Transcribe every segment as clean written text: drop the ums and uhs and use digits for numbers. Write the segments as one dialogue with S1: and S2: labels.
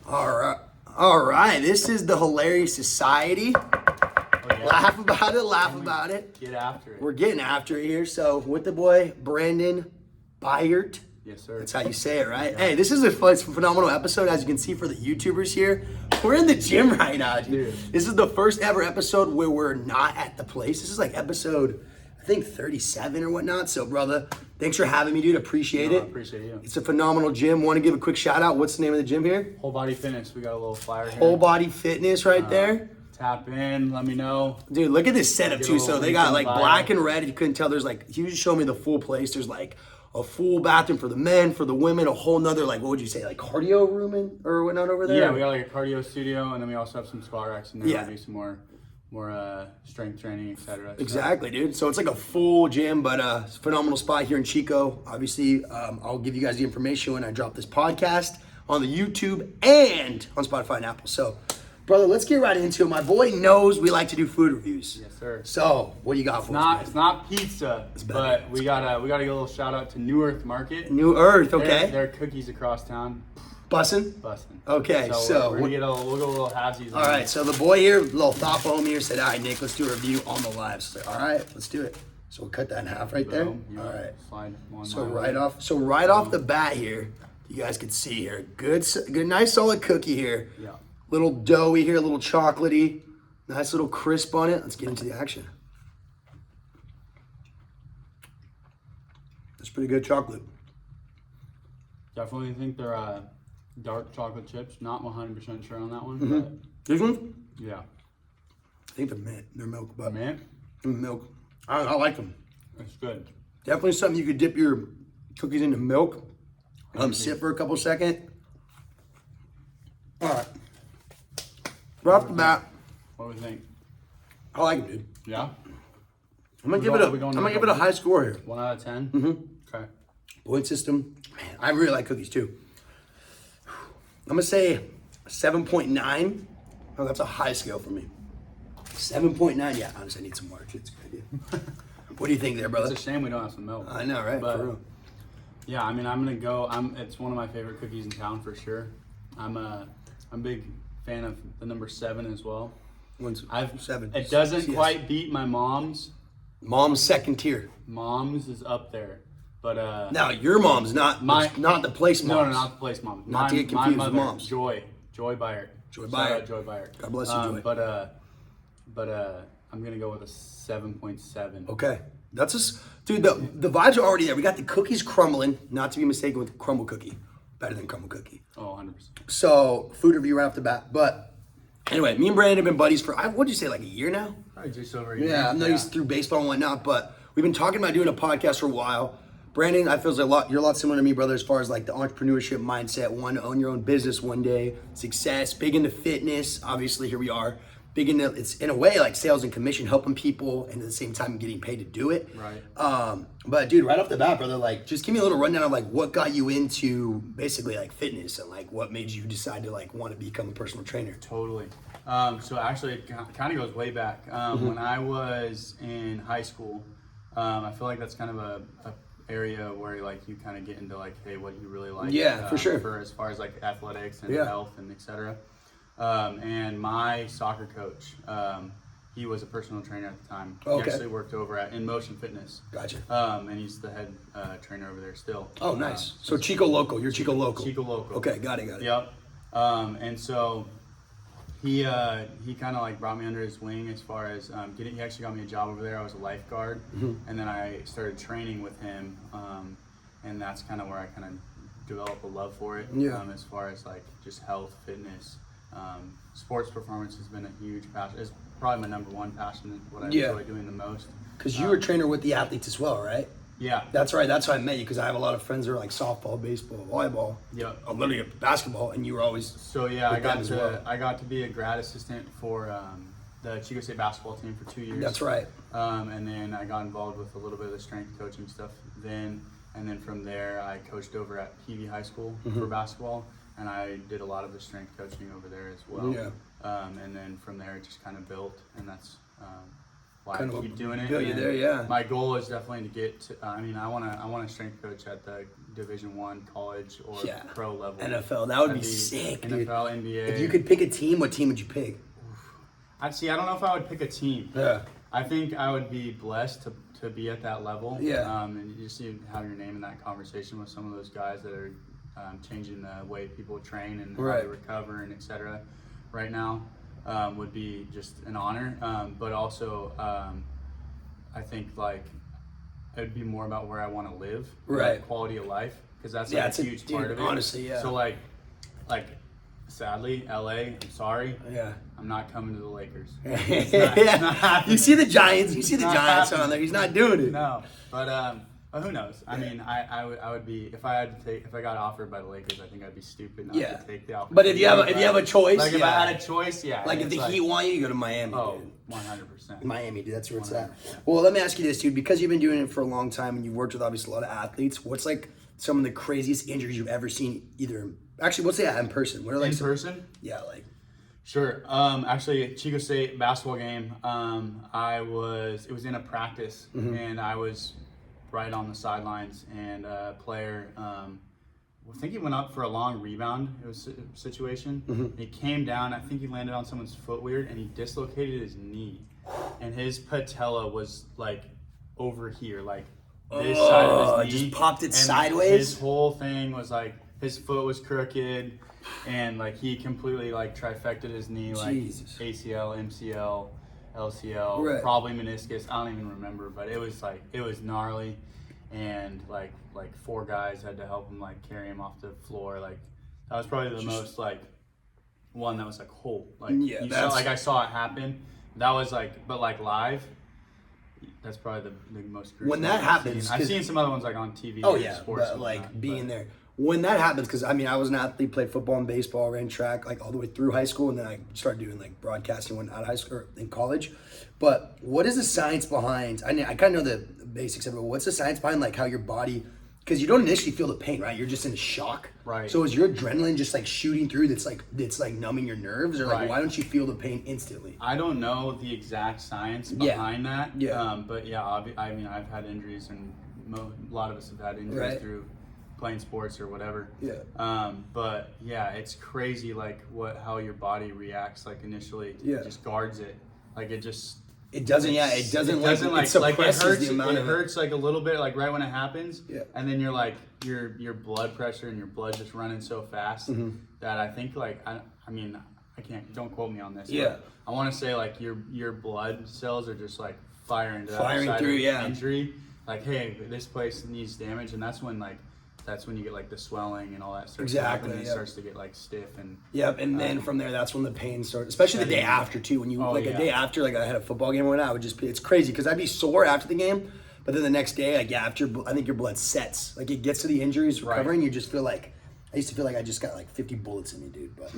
S1: All right. This is the Hilarious Society.
S2: Yeah.
S1: Laugh about it.
S2: Get after it.
S1: We're getting after it here. So with the boy, Brandon Buyert.
S2: Yes, sir.
S1: That's how you say it, right? Yeah. Hey, this is a phenomenal episode, as you can see for the YouTubers here. We're in the gym right now, dude. This is the first ever episode where we're not at the place. This is like episode, I think 37 or whatnot. So, brother, thanks for having me, dude. Appreciate it.
S2: I appreciate you.
S1: It's a phenomenal gym. Want to give a quick shout out. What's the name of the gym here?
S2: Whole Body Fitness. We got a little flyer here.
S1: Whole Body Fitness right there.
S2: Tap in. Let me know.
S1: Dude, look at this setup too. So they got like black and red. You couldn't tell. There's like, you just showed me the full place. There's like a full bathroom for the men, for the women, a whole nother, like, what would you say, like cardio room or whatnot over there?
S2: Yeah, we got like a cardio studio, and then we also have some squat racks in there.
S1: Yeah.
S2: We do some more strength training, etc.
S1: Exactly, dude. So it's like a full gym, but it's a phenomenal spot here in Chico. Obviously, I'll give you guys the information when I drop this podcast on the YouTube and on Spotify and Apple. So, brother, let's get right into it. My boy knows we like to do food reviews.
S2: Yes, sir.
S1: So, what do you got for us?
S2: It's not pizza, but we gotta give a little shout out to New Earth Market.
S1: New Earth, okay.
S2: They're cookies across town.
S1: Bussin'?
S2: Okay,
S1: so
S2: we'll go a little halvesies.
S1: All right, so the boy here, little thoughtful homie here, said, all right, Nick, let's do a review on the live. So, all right, let's do it. So we'll cut that in half right there.
S2: Boom.
S1: All right.
S2: Slide one
S1: So
S2: line.
S1: right off the bat here, you guys can see here, good, nice solid cookie here.
S2: Yeah.
S1: Little doughy here, a little chocolatey, nice little crisp on it. Let's get into the action. That's pretty good chocolate.
S2: Definitely think they're dark chocolate chips. Not 100% sure on that one.
S1: Mm-hmm.
S2: But
S1: These ones?
S2: yeah.
S1: I think they're mint. They're milk, but
S2: Man,
S1: milk. I like them.
S2: it's good.
S1: Definitely something you could dip your cookies into milk. Sit for a couple seconds. All right. Right off the bat,
S2: What do we think?
S1: I like them, dude.
S2: Yeah?
S1: I'm gonna give it a high score here.
S2: 1 out of 10?
S1: Mm-hmm.
S2: Okay.
S1: Point system. Man, I really like cookies too. I'm gonna say 7.9. Oh, that's a high scale for me. 7.9. Yeah, honestly, I need some more. It's good. Yeah. What do you think there, brother?
S2: It's a shame we don't have some milk.
S1: I know, right?
S2: But,
S1: for real.
S2: yeah, I mean, I'm gonna go. It's one of my favorite cookies in town for sure. I'm a big fan of the number 7 as well.
S1: I've 7.
S2: It doesn't
S1: Yes.
S2: quite beat my mom's.
S1: Mom's second tier.
S2: Mom's is up there, but
S1: Now your mom's not the place mom's.
S2: no, not the place mom.
S1: Not to get confused
S2: my
S1: with
S2: mother,
S1: mom's.
S2: Joy Buyert.
S1: Joy
S2: Shout
S1: Buyert.
S2: out Joy Buyert.
S1: God bless you, Joy.
S2: But I'm gonna go with a 7.7.
S1: Okay. That's just, dude, the vibes are already there. We got the cookies crumbling, not to be mistaken with crumble cookie. Better than crumble cookie.
S2: Oh, 100%.
S1: So, food review right off the bat. But anyway, me and Brandon have been buddies for, what'd you say, like a year now?
S2: Probably just over a year.
S1: Yeah, I know he's through baseball and whatnot, but we've been talking about doing a podcast for a while. Brandon, I feel like you're a lot similar to me, brother, as far as like the entrepreneurship mindset, want to own your own business one day, success, big into fitness. Obviously, here we are. Big into, it's in a way like sales and commission, helping people, and at the same time getting paid to do it.
S2: Right.
S1: But dude, right off the bat, brother, like just give me a little rundown of like what got you into basically like fitness and like what made you decide to like want to become a personal trainer.
S2: Totally. So actually, it kind of goes way back. When I was in high school, I feel like that's kind of a area where like you kind of get into like, hey, what do you really like?
S1: Yeah, for sure.
S2: For as far as like athletics and
S1: Yeah.
S2: health and etc. And my soccer coach, he was a personal trainer at the time.
S1: Okay.
S2: He actually worked over at In Motion Fitness.
S1: Gotcha.
S2: And he's the head trainer over there still.
S1: Oh, nice. So Chico local. You're Chico local.
S2: Chico local.
S1: Okay, got it.
S2: Yep. And so he kind of like brought me under his wing as far as he actually got me a job over there. I was a lifeguard, and then I started training with him, and that's kind of where I kind of developed a love for it.
S1: Yeah.
S2: As far as like just health, fitness, sports performance has been a huge passion. It's probably my number one passion. What I enjoy doing the most.
S1: Because you were a trainer with the athletes as well, right?
S2: Yeah.
S1: That's right. That's how I met you. Because I have a lot of friends that are like softball, baseball, volleyball.
S2: Yep.
S1: Literally basketball, and you were always.
S2: So yeah,
S1: with them as well.
S2: I got to be a grad assistant for the Chico State basketball team for 2 years.
S1: That's right.
S2: And then I got involved with a little bit of the strength coaching stuff then. And then from there, I coached over at PV High School for basketball. And I did a lot of the strength coaching over there as well.
S1: Yeah.
S2: And then from there, it just kind of built. And that's why
S1: Kind
S2: I
S1: of
S2: keep doing it.
S1: built you
S2: And
S1: there, yeah.
S2: My goal is definitely to get to, I want to strength coach at the Division I college or pro level.
S1: NFL, that would be sick,
S2: NFL,
S1: dude.
S2: NBA.
S1: If you could pick a team, what team would you pick?
S2: I don't know if I would pick a team.
S1: Yeah.
S2: I think I would be blessed to be at that level.
S1: Yeah.
S2: And you just need to have your name in that conversation with some of those guys that are changing the way people train and how they recover and et cetera right now would be just an honor. But also, I think like it would be more about where I want to live, like quality of life, because that's like a huge part of it.
S1: Honestly, yeah.
S2: So like sadly, LA, I'm sorry.
S1: Yeah.
S2: I'm not coming to the Lakers.
S1: It's not happening. You see the Giants. You see the Giants on there. He's not doing it.
S2: No, but who knows? I mean, I would be if I got offered by the Lakers, I think I'd be stupid not to take the offer.
S1: But if you have a choice,
S2: like if I had a choice,
S1: Like if the Heat want you, you go to Miami.
S2: Oh,
S1: dude.
S2: 100%.
S1: Miami, dude. That's where it's
S2: 100%.
S1: at. Well, let me ask you this, dude. Because you've been doing it for a long time and you've worked with obviously a lot of athletes, what's like some of the craziest injuries you've ever seen? Actually, let's say in person. What are like
S2: in person?
S1: Yeah, like.
S2: Sure. Actually, Chico State basketball game. It was in a practice, and I was right on the sidelines, and a player, I think he went up for a long rebound. It was a situation. And he came down. I think he landed on someone's foot weird, and he dislocated his knee, and his patella was like over here, like this side of his knee.
S1: Just popped it
S2: and
S1: sideways.
S2: His whole thing was like his foot was crooked. And like he completely like trifected his knee, like ACL, MCL, LCL, probably meniscus. I don't even remember, but it was gnarly, and like 4 guys had to help him like carry him off the floor. Like that was probably the most like one that was like I saw it happen. That was like, but like live. That's probably the most gruesome
S1: when that happens.
S2: I've seen some other ones like on TV.
S1: Oh yeah, but like being there. When that happens, because I mean, I was an athlete, played football and baseball, ran track like all the way through high school, and then I started doing like broadcasting when out of high school or in college. But what is the science behind? I kind of know the basics of it. But what's the science behind like how your body? Because you don't initially feel the pain, right? You're just in shock.
S2: Right.
S1: So is your adrenaline just like shooting through? That's like numbing your nerves, or like why don't you feel the pain instantly?
S2: I don't know the exact science behind that.
S1: Yeah.
S2: But yeah, I mean, I've had injuries, and a lot of us have had injuries through playing sports or whatever.
S1: Yeah.
S2: But yeah, it's crazy like how your body reacts like initially. It just guards it. Like it just
S1: doesn't like it suppresses
S2: like it hurts,
S1: the amount
S2: it hurts like a little bit like right when it happens.
S1: Yeah.
S2: And then you're like your blood pressure and your blood just running so fast that I think like I mean I can't, don't quote me on this.
S1: Yeah.
S2: I want to say like your blood cells are just like firing to that side
S1: through,
S2: of injury. Like, hey, this place needs damage, and that's when you get like the swelling and all that starts to happen, and it starts to get like stiff and
S1: and then from there that's when the pain starts, especially the day after too, when you a day after, like I had a football game or whatnot, I would just be, it's crazy because I'd be sore after the game, but then the next day, like after, I think your blood sets, like it gets to the injuries recovering, you just feel like, I used to feel like I just got like 50 bullets in me, dude, but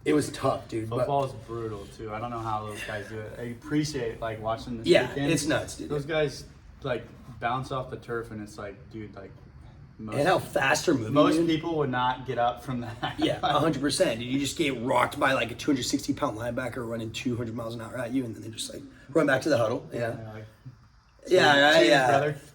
S1: it was tough, dude.
S2: Football is brutal too. I don't know how those guys do it. I appreciate like watching this weekend.
S1: It's nuts, dude.
S2: Those guys like bounce off the turf, and it's like, dude, like
S1: and how fast they're moving.
S2: Most people would not get up from that.
S1: Yeah, 100%. Dude, you just get rocked by like a 260-pound linebacker running 200 miles an hour at you, and then they just like run back to the huddle. Yeah,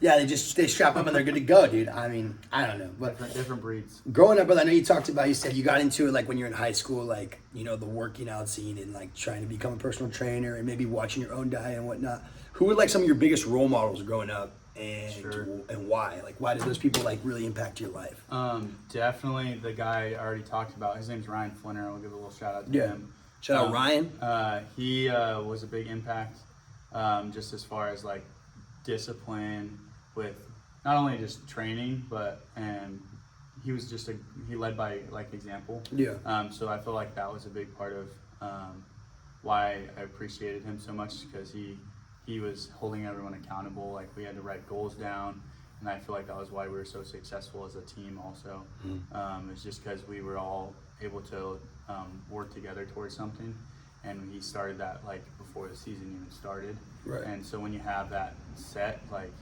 S1: they strap up and they're good to go, dude. I mean, I don't know, but
S2: different breeds.
S1: Growing up, brother, I know you talked about, you said you got into it like when you're in high school, like, you know, the working out scene and like trying to become a personal trainer and maybe watching your own diet and whatnot. Who were like some of your biggest role models growing up, and why? Like, why did those people like really impact your life?
S2: Definitely the guy I already talked about. His name's Ryan Flinner. I'll give a little shout out to him.
S1: Shout out Ryan.
S2: He was a big impact, just as far as like discipline with not only just training, but he was just he led by like example. So I feel like that was a big part of why I appreciated him so much, because he was holding everyone accountable. Like we had to write goals down, and I feel like that was why we were so successful as a team also. It's just because we were all able to work together towards something, and he started that like before the season even started. And so when you have that set, like,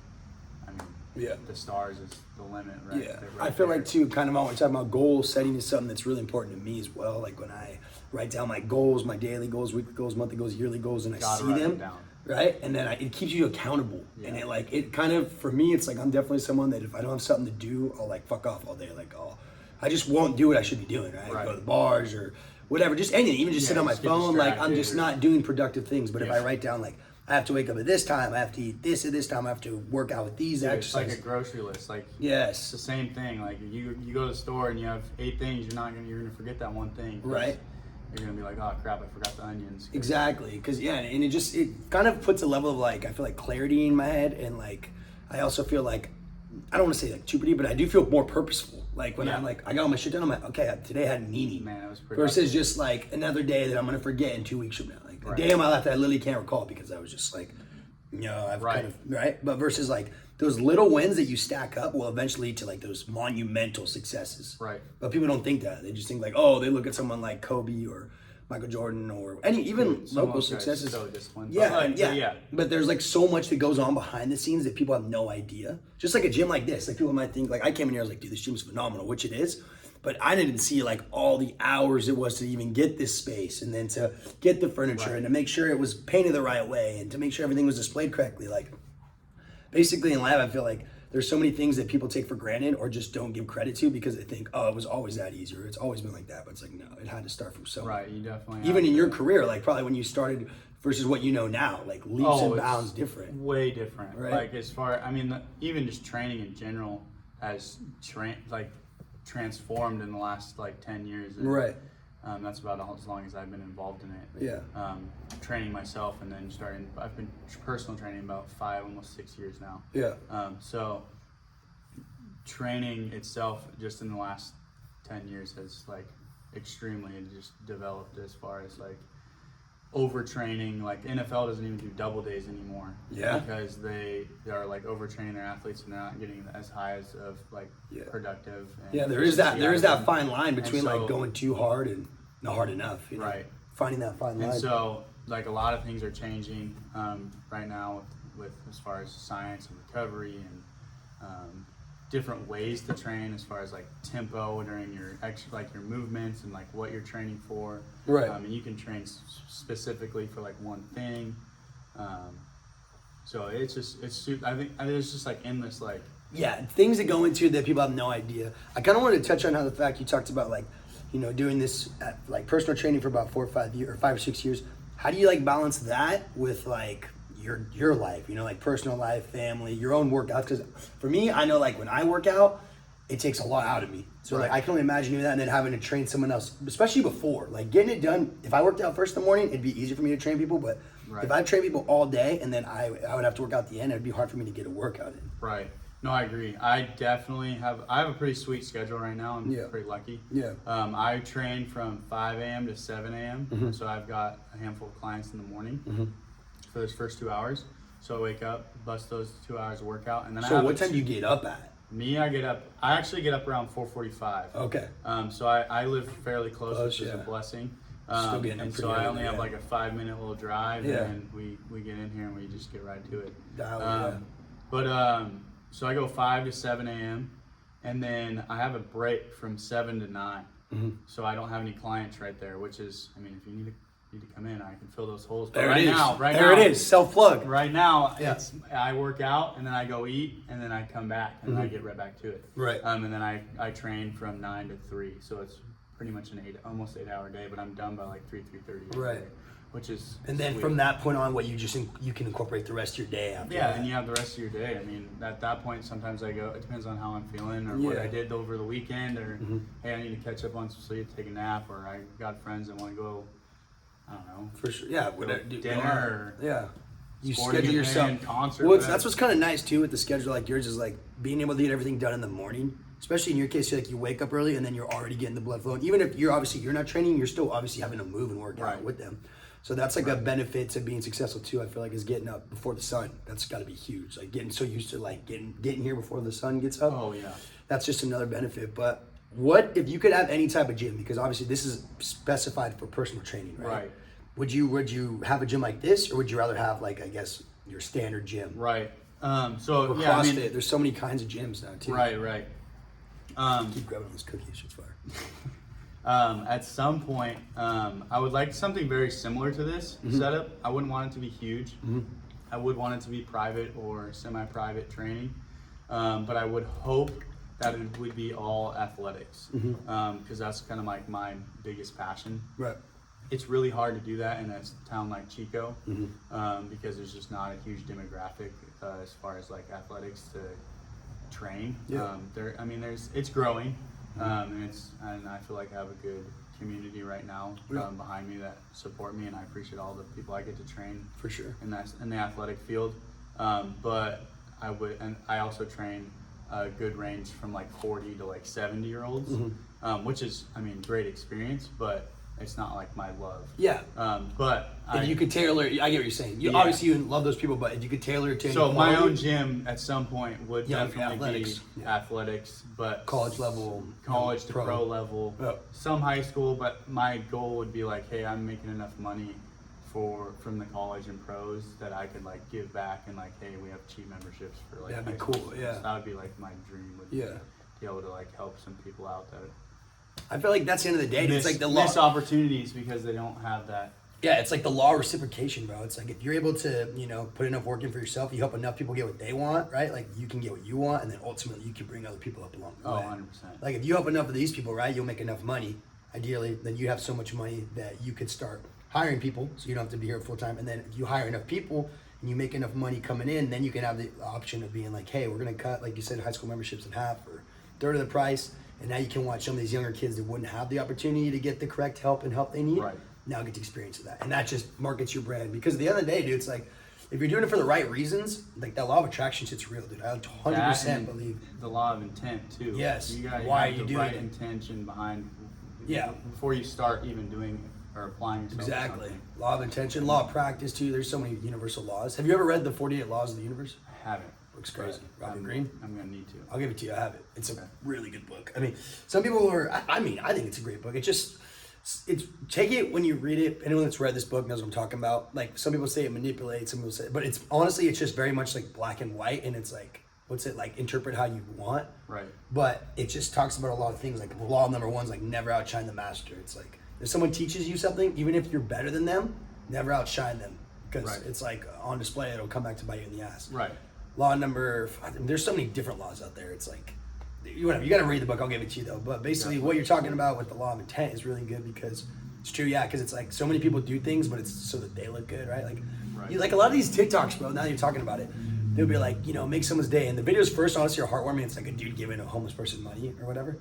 S2: I mean, the stars is the limit, right?
S1: I feel like too, kind of when we're talking about goal setting is something that's really important to me as well. Like when I write down my goals, my daily goals, weekly goals, monthly goals, yearly goals, and I see them. right? And then it keeps you accountable.
S2: Yeah.
S1: And it kind of, for me, it's like I'm definitely someone that if I don't have something to do, I'll like fuck off all day. Like I just won't do what I should be doing, right? Go to the bars or whatever, just anything, even just sit on my phone. Like I'm just not doing productive things. But if I write down like, I have to wake up at this time, I have to eat this at this time, I have to work out with these exercises.
S2: It's like a grocery list. Like
S1: yes,
S2: it's the same thing. Like you go to the store and you have 8 things, you're gonna forget that one thing.
S1: Right.
S2: You're gonna be like, oh crap, I forgot the onions.
S1: Exactly, because and it kind of puts a level of like, I feel like clarity in my head, and like I also feel like, I don't want to say like too pretty, but I do feel more purposeful. Like when I'm like, I got all my shit done, I'm like, okay, today had a meaning.
S2: Man, it was pretty
S1: versus just like another day that I'm gonna forget in 2 weeks from now. Like a day of my life that I literally can't recall because I was just like, I've kind of right. But versus like those little wins that you stack up will eventually lead to like those monumental successes.
S2: Right.
S1: But people don't think that. They just think like, oh, they look at someone like Kobe or Michael Jordan or even local successes.
S2: So disciplined.
S1: Yeah. But there's like so much that goes on behind the scenes that people have no idea. Just like a gym like this, like people might think like I came in here, I was like, dude, this gym's phenomenal, which it is. But I didn't see like all the hours it was to even get this space and then to get the furniture and to make sure it was painted the right way and to make sure everything was displayed correctly. Like basically in life, I feel like there's so many things that people take for granted or just don't give credit to because they think, oh, it was always that easy or it's always been like that. But it's like, no, it had to start from somewhere.
S2: Right, you definitely
S1: even in your career, like probably when you started versus what you know now, like leaps and bounds different.
S2: Way different.
S1: Right?
S2: Like as far, I mean, even just training in general has transformed in the last like 10 years. And,
S1: right.
S2: That's about as long as I've been involved in it.
S1: Yeah.
S2: Training myself and then I've been personal training about 5, almost 6 years now.
S1: Yeah.
S2: So training itself just in the last 10 years has like extremely just developed as far as like overtraining. Like NFL doesn't even do double days anymore.
S1: Yeah.
S2: Because they are like overtraining their athletes and they're not getting as high as of like productive. And
S1: there is that fine line between like going too hard and not hard enough. You know?
S2: Right.
S1: Finding that fine line.
S2: And so like a lot of things are changing right now with as far as science and recovery and different ways to train as far as like tempo during your your movements and like what you're training for.
S1: Right.
S2: And you can train specifically for like one thing. So I think there's just like endless like
S1: things that go into that people have no idea. I kind of wanted to touch on how the fact you talked about like, doing this at, like personal training for about 4 or 5 years or 5 or 6 years. How do you like balance that with like your life, like personal life, family, your own workouts? Because for me, I know like when I work out, it takes a lot out of me. So like I can only imagine doing that and then having to train someone else, especially before. Like getting it done, if I worked out first in the morning, it'd be easier for me to train people. But if I train people all day and then I would have to work out at the end, it'd be hard for me to get a workout in.
S2: Right. No, I agree. I definitely have a pretty sweet schedule right now. I'm pretty lucky.
S1: Yeah.
S2: I train from 5 a.m. to 7 a.m.
S1: Mm-hmm.
S2: So I've got a handful of clients in the morning for those first 2 hours. So I wake up, bust those 2 hours of workout, and then
S1: what time do you get up at?
S2: I actually get up around 4:45.
S1: Okay.
S2: So I live fairly close, which is a blessing.
S1: Still getting up
S2: and
S1: pretty
S2: so I
S1: early,
S2: only have like a 5-minute little drive, and we get in here and we just get right to it. So I go 5 to 7 a.m. and then I have a break from 7 to 9.
S1: Mm-hmm.
S2: So I don't have any clients right there, which is, I mean, if you need to come in, I can fill those holes. But
S1: there
S2: it
S1: is, self-plug.
S2: Right now, I work out and then I go eat and then I come back and I get right back to it.
S1: Right.
S2: And then I train from 9 to 3. So it's pretty much an almost 8-hour day, but I'm done by like 3:30.
S1: Right.
S2: Which is
S1: and then
S2: sweet.
S1: From that point on, you can incorporate the rest of your day after that.
S2: And you have the rest of your day. I mean, at that point, sometimes I go, it depends on how I'm feeling or what I did over the weekend or, hey, I need to catch up on some sleep, take a nap, or I got friends that want to go, I don't know.
S1: For sure. Yeah.
S2: Dinner or
S1: you schedule yourself.
S2: Concert.
S1: Well, that's what's kind of nice too with the schedule like yours is like being able to get everything done in the morning. Especially in your case, you wake up early and then you're already getting the blood flowing. Even if you're not training, you're still obviously having to move and work out with them. So that's like a benefit to being successful too. I feel like is getting up before the sun. That's got to be huge. Like getting so used to like getting here before the sun gets up.
S2: Oh yeah.
S1: That's just another benefit. But what if you could have any type of gym? Because obviously this is specified for personal training, right?
S2: Right.
S1: Would you have a gym like this, or would you rather have like I guess your standard gym?
S2: Right. Or
S1: CrossFit. I mean, there's so many kinds of gyms now too.
S2: Right.
S1: Keep grabbing on this cookie. It's fire.
S2: At some point, I would like something very similar to this setup. I wouldn't want it to be huge. I would want it to be private or semi-private training, but I would hope that it would be all athletics, because that's kind of like my biggest passion.
S1: Right.
S2: It's really hard to do that in a town like Chico, because there's just not a huge demographic as far as like athletics to train.
S1: Yeah.
S2: It's growing, and I feel like I have a good community right now behind me that support me, and I appreciate all the people I get to train
S1: For sure.
S2: in the athletic field. But I also train a good range from like 40 to like 70-year-olds, which is, great experience, but it's not like my love.
S1: Yeah.
S2: But
S1: if you could tailor, I get what you're saying. Obviously you love those people, but if you could tailor it to
S2: so my own gym at some point would definitely
S1: athletics.
S2: be athletics, but
S1: college level,
S2: college to pro level,
S1: Yep.
S2: some high school. But my goal would be like, hey, I'm making enough money from the college and pros that I could like give back, and like, hey, we have cheap memberships for like.
S1: That'd be
S2: high
S1: cool.
S2: school
S1: Yeah.
S2: So that would be like my dream. Would be able to like help some people out that
S1: I feel like that's the end of the day.
S2: miss,
S1: It's like the
S2: miss
S1: law.
S2: opportunities because they don't have that.
S1: Yeah, it's like the law of reciprocation, bro. It's like if you're able to, put enough work in for yourself, you help enough people get what they want, right? Like you can get what you want, and then ultimately you can bring other people up along the way.
S2: 100%.
S1: Like if you help enough of these people, right, you'll make enough money. Ideally, then you have so much money that you could start hiring people, so you don't have to be here full time. And then if you hire enough people and you make enough money coming in, then you can have the option of being like, hey, we're gonna cut, like you said, high school memberships in half or third of the price. And now you can watch some of these younger kids that wouldn't have the opportunity to get the correct help they need.
S2: Right.
S1: Now get the experience of that. And that just markets your brand. Because at the end of the day, dude, it's like, if you're doing it for the right reasons, like that law of attraction shit's real, dude. I 100% believe.
S2: The law of intent too.
S1: Yes.
S2: You gotta
S1: Why
S2: have
S1: you
S2: the
S1: doing
S2: right
S1: it.
S2: intention behind.
S1: Yeah.
S2: Before you start even doing or applying yourself. to
S1: Exactly.
S2: something.
S1: Law of intention, law of practice too. There's so many universal laws. Have you ever read the 48 Laws of the Universe?
S2: I haven't.
S1: Looks crazy.
S2: But
S1: Robert Greene?
S2: I'm gonna need to.
S1: I'll give it to you. I have it. It's a really good book. I mean, some people are, I think it's a great book. It's take it when you read it. Anyone that's read this book knows what I'm talking about. Like some people say it manipulates, some people say, but it's honestly, it's just very much like black and white. And it's like, what's it like? Interpret how you want.
S2: Right.
S1: But it just talks about a lot of things. Like law number one is like never outshine the master. It's like if someone teaches you something, even if you're better than them, never outshine them. Because it's like on display, it'll come back to bite you in the ass.
S2: Right.
S1: Law number, there's so many different laws out there. It's like, whatever. You got to read the book. I'll give it to you though. But basically, what you're talking about with the law of intent is really good because it's true. Yeah, because it's like so many people do things, but it's so that they look good, right? Like, like a lot of these TikToks, bro. Now that you're talking about it, they'll be like, make someone's day. And the videos first, honestly, are heartwarming. It's like a dude giving a homeless person money or whatever.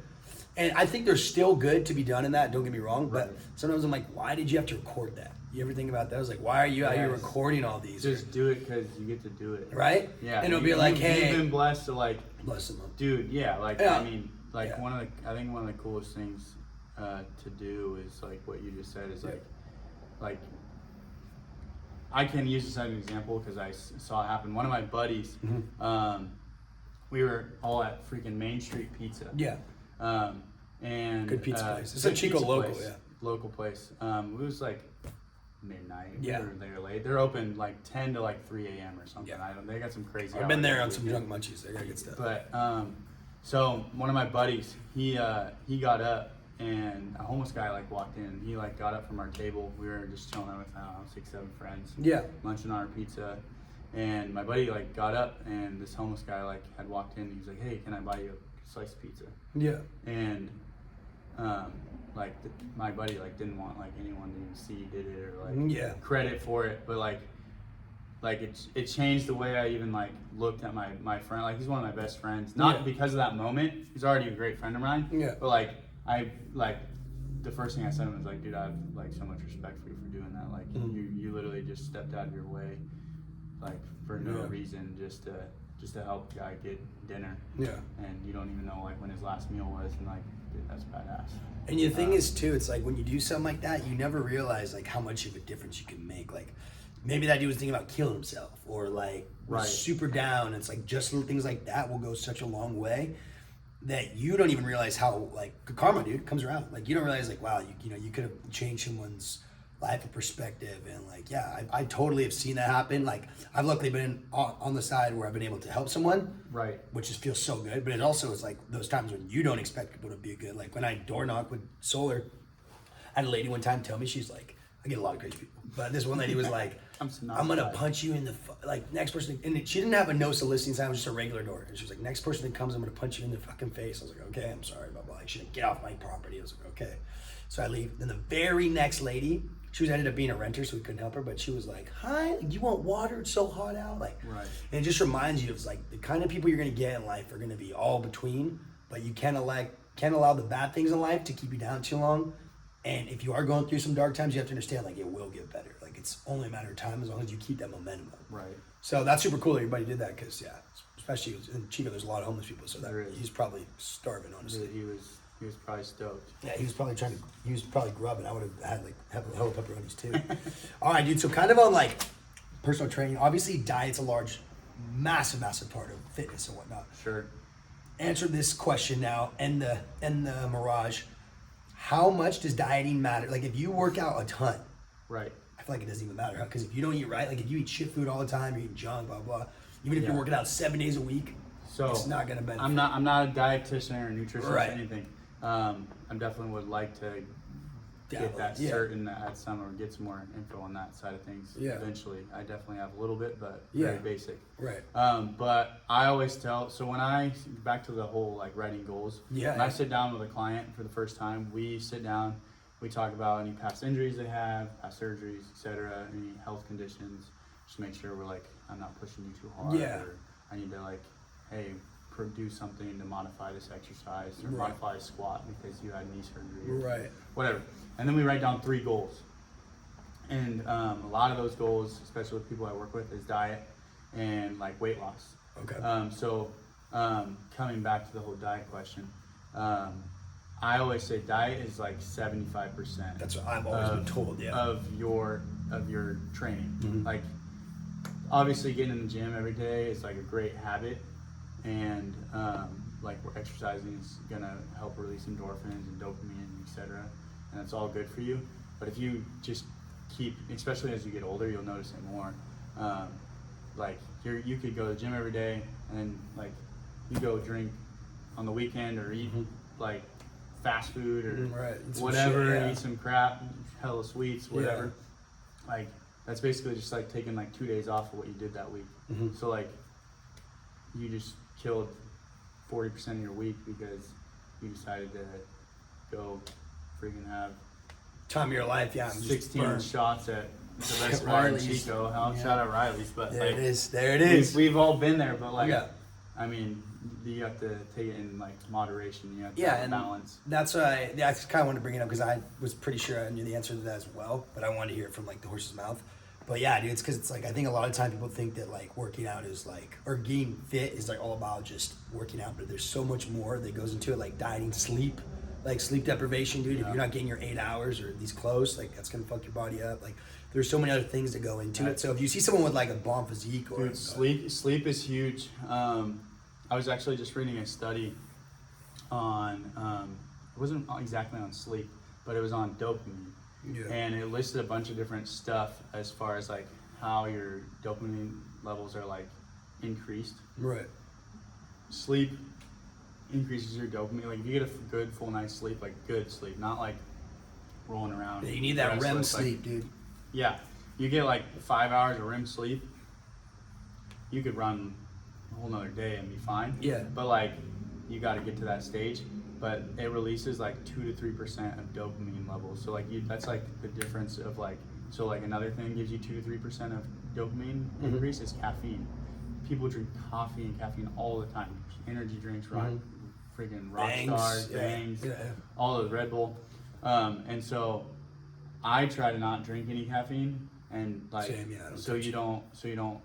S1: And I think there's still good to be done in that. Don't get me wrong. But sometimes I'm like, why did you have to record that? You ever think about that? I was like, why are you out here recording all these?
S2: Just do it because you get to do it.
S1: Right?
S2: Yeah.
S1: And it'll be like, hey.
S2: You've been blessed to like.
S1: Bless them.
S2: Dude, yeah. Like,
S1: Yeah.
S2: I mean, like
S1: Yeah.
S2: I think one of the coolest things to do is like what you just said is like, I can use this as an example because I saw it happen. One of my buddies, we were all at freaking Main Street Pizza.
S1: Yeah.
S2: And
S1: good pizza place. It's
S2: good
S1: a Chico
S2: pizza
S1: local,
S2: place,
S1: yeah.
S2: Local place. It was like midnight.
S1: Yeah.
S2: We were there late. They're open like 10 to like 3 a.m. or something.
S1: Yeah.
S2: They got some crazy.
S1: I've been there on
S2: hours.
S1: some drunk munchies. They got good stuff.
S2: But so one of my buddies, he got up and a homeless guy like walked in. He like got up from our table. We were just chilling with 6, 7 friends.
S1: Yeah.
S2: Munching on our pizza. And my buddy like got up and this homeless guy like had walked in. He was like, "Hey, can I buy you a slice of pizza?"
S1: Yeah.
S2: And my buddy like didn't want like anyone to even see he did it or like credit for it, but like it changed the way I even like looked at my friend. Like he's one of my best friends, not because of that moment. He's already a great friend of mine.
S1: Yeah.
S2: But like I like the first thing I said to him was like, "Dude, I have like so much respect for you for doing that. Like you literally just stepped out of your way, like for no reason, just to help a guy get dinner.
S1: Yeah.
S2: And you don't even know like when his last meal was, and like, dude, that's badass."
S1: And the thing is too, it's like when you do something like that, you never realize like how much of a difference you can make. Like maybe that dude was thinking about killing himself or like was super down. It's like just little things like that will go such a long way that you don't even realize how like karma, dude, comes around. Like you don't realize like, wow, you could have changed someone's life and perspective. And like, yeah, I totally have seen that happen. Like I've luckily been on the side where I've been able to help someone,
S2: Right.
S1: which feels so good. But it also is like those times when you don't expect people to be good. Like when I door knock with Solar, I had a lady one time tell me, she's like, I get a lot of crazy people, but this one lady was like, I'm gonna punch you in the like next person, and she didn't have a no soliciting sign, it was just a regular door, and she was like, next person that comes, I'm gonna punch you in the fucking face. I was like, okay, I'm sorry, blah blah. Like, she didn't get off my property. I was like, okay. So I leave. Then the very next lady, she was ended up being a renter, so we couldn't help her, but she was like, hi, like, do you want water? It's so hot out. Like,
S2: right.
S1: And it just reminds you of like the kind of people you're gonna get in life are gonna be all between, but you can't allow the bad things in life to keep you down too long. And if you are going through some dark times, you have to understand like it will get better. Like it's only a matter of time as long as you keep that momentum up.
S2: Right.
S1: So that's super cool that everybody did that because especially in Chico, there's a lot of homeless people. So that he's probably starving, honestly.
S2: He was probably stoked.
S1: Yeah, he was probably grubbing. I would have had like have a hell of pepperonis too. All right, dude. So kind of on like personal training. Obviously, diet's a massive part of fitness and whatnot.
S2: Sure.
S1: Answer this question now, and the Mirage. How much does dieting matter? Like if you work out a ton,
S2: right?
S1: I feel like it doesn't even matter because if you don't eat right, like if you eat shit food all the time, you're eating junk, blah blah. Even if you're working out 7 days a week, so it's not gonna benefit.
S2: I'm not a dietitian or a nutritionist or anything. I definitely would like to get that certain at some or get some more info on that side of things eventually. I definitely have a little bit, but very basic.
S1: Right.
S2: But I always tell, so when I, back to the whole like writing goals, when I sit down with a client for the first time, we sit down, we talk about any past injuries they have, past surgeries, etc., any health conditions, just make sure we're like, I'm not pushing you too hard, or I need to like, hey, do something to modify this exercise or modify a squat because you had knee surgery or whatever. And then we write down 3 goals. And a lot of those goals, especially with people I work with, is diet and like weight loss.
S1: Okay.
S2: Coming back to the whole diet question, I always say diet is like 75%.
S1: That's what I've always been told,
S2: of your training. Mm-hmm. Like obviously getting in the gym every day is like a great habit. And like exercising is gonna help release endorphins and dopamine, etc. And that's all good for you. But if you just keep, especially as you get older, you'll notice it more. Like you could go to the gym every day, and then like you go drink on the weekend or eat like fast food or whatever, eat some crap, hella sweets, whatever. Like that's basically just like taking like 2 days off of what you did that week. So like you just killed 40% of your week because you decided to go freaking have
S1: time of your life,
S2: 16 shots at the best bar in Chico. Shout out Riley's, but
S1: there
S2: like,
S1: it is.
S2: We've all been there, but like, I mean, you have to take it in like moderation. You have to have balance.
S1: That's why I kind of wanted to bring it up because I was pretty sure I knew the answer to that as well, but I wanted to hear it from like the horse's mouth. But yeah, dude, it's because it's like I think a lot of time people think that like working out is like, or getting fit is like all about just working out, but there's so much more that goes into it, like dieting, sleep, like sleep deprivation, dude. If you're not getting your 8 hours or these close, like that's gonna fuck your body up. Like there's so many other things that go into it. So if you see someone with like a bomb physique or
S2: sleep is huge. I was actually just reading a study on it wasn't exactly on sleep, but it was on dopamine. And it listed a bunch of different stuff as far as like how your dopamine levels are like increased.
S1: Right.
S2: Sleep increases your dopamine. Like if you get a good full night's sleep, like good sleep, not like rolling around.
S1: Yeah, you need that REM sleep, dude.
S2: Yeah. You get like 5 hours of REM sleep, you could run a whole nother day and be fine.
S1: Yeah.
S2: But like you got to get to that stage. But it releases like 2 to 3% of dopamine levels. So like that's like the difference of like, so like another thing gives you 2 to 3% of dopamine increase is caffeine. People drink coffee and caffeine all the time. Energy drinks, freaking Rockstars, Bangs, all the Red Bull. And so I try to not drink any caffeine and like, so you don't